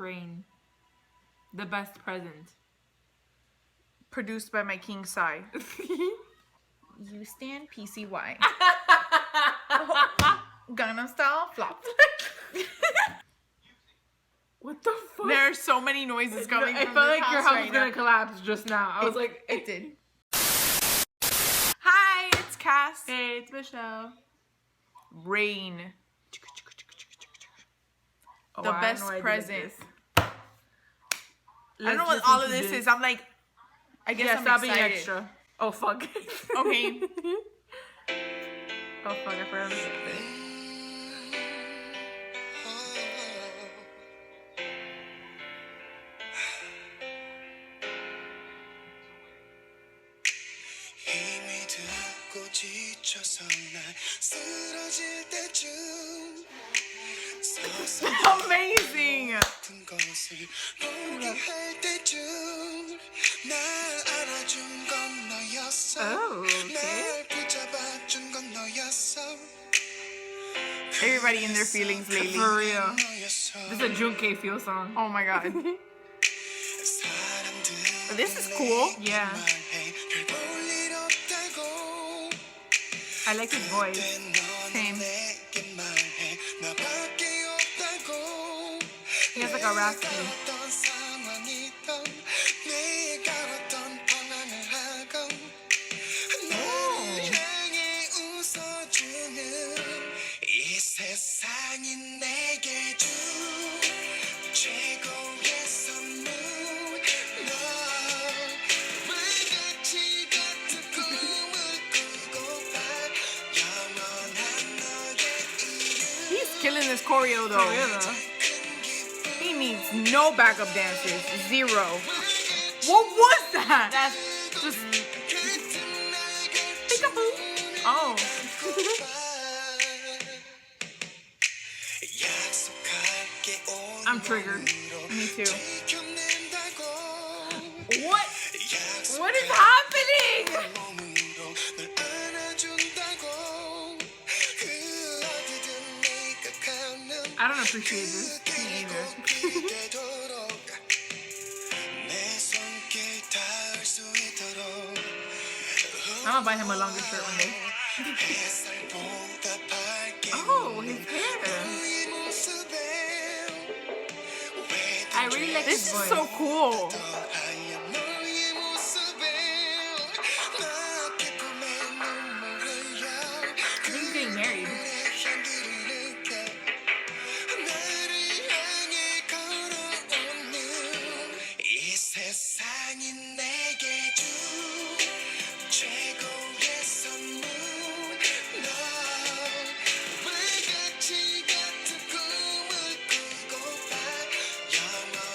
Rain. The best present. Produced by my king Psy. You stand PCY. Gangnam Style flop. What the fuck? There are so many noises coming I from felt this like your house house right was gonna now. collapse just now. I was like, It did. Hi, it's Cass. hey, it's Michelle. Rain. Oh, The I don't best know why I did present. this. I don't know what all of this is. I'm like, I guess Yeah, I'm stop excited. being extra. Oh, fuck. Okay. Oh, fuck, I forgot this. 힘이 든고 지쳐서 날 쓰러질 때쯤 서서 Amazing. 같은 것을 포기할 때쯤 날 안아준 건 너였어 Oh, okay. 날 붙잡아준 건 너였어 Everybody in their feelings lately. For real. 너였어 This is a Junke feel song. Oh my god. 사람들은 This is cool. Yeah. 말해 별 볼일 없다고 I like his voice. Same. 내게 말해 나밖에 없다고 He has like a raspy. 어떤 상황이든 내가 어떤 방황을 하건 나를 향해 웃어주는 이 세상이 내게 준 최고의 선물 너와 같이 같은 꿈을 꾸고파 영원한 너의 이름 He's killing this choreo though. For real, though. He needs no backup dancers. Zero. What was that? That's just. Peekaboo. Oh. I'm triggered. Me too. What? What is happening? I don't appreciate this. Me either. I'm gonna buy him a longer shirt one day. Oh, his hair. I really like This his is voice. so cool. I think he's getting married.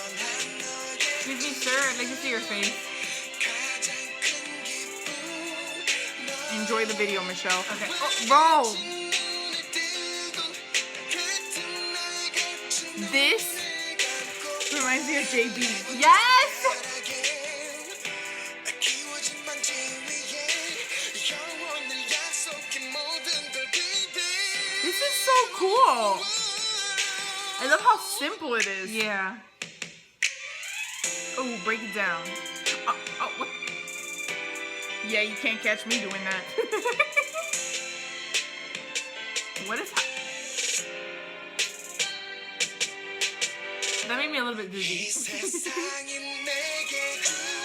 Excuse me, sir. I'd like to see your face. Enjoy the video, Michelle. Okay. Oh, bro. This reminds me of JB. Yes! This is so cool. I love how simple it is. Yeah. Oh, break it down. Oh, what? Yeah, you can't catch me doing that. What is that? Made me a little bit dizzy.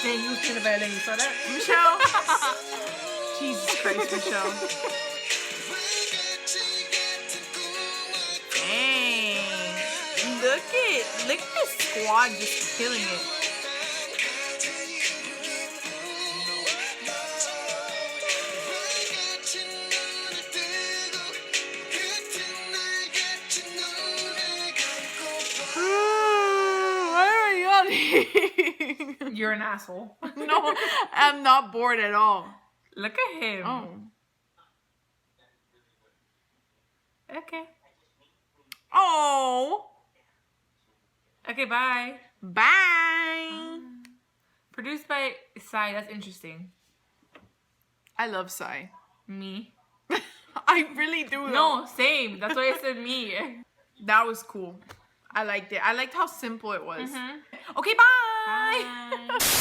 Dang, he was playing the violin. You saw that? Michelle. Jesus Christ, Michelle. Dang. Look at this squad just killing it. Why are you yelling? You're an asshole. No, I'm not bored at all. Look at him. Oh. Okay. Oh. Okay, bye. Bye. Produced by Psy. That's interesting. I love Psy. Me. I really do. No, same. That's why I said me. That was cool. I liked it. I liked how simple it was. Mhm. Okay, bye. Bye.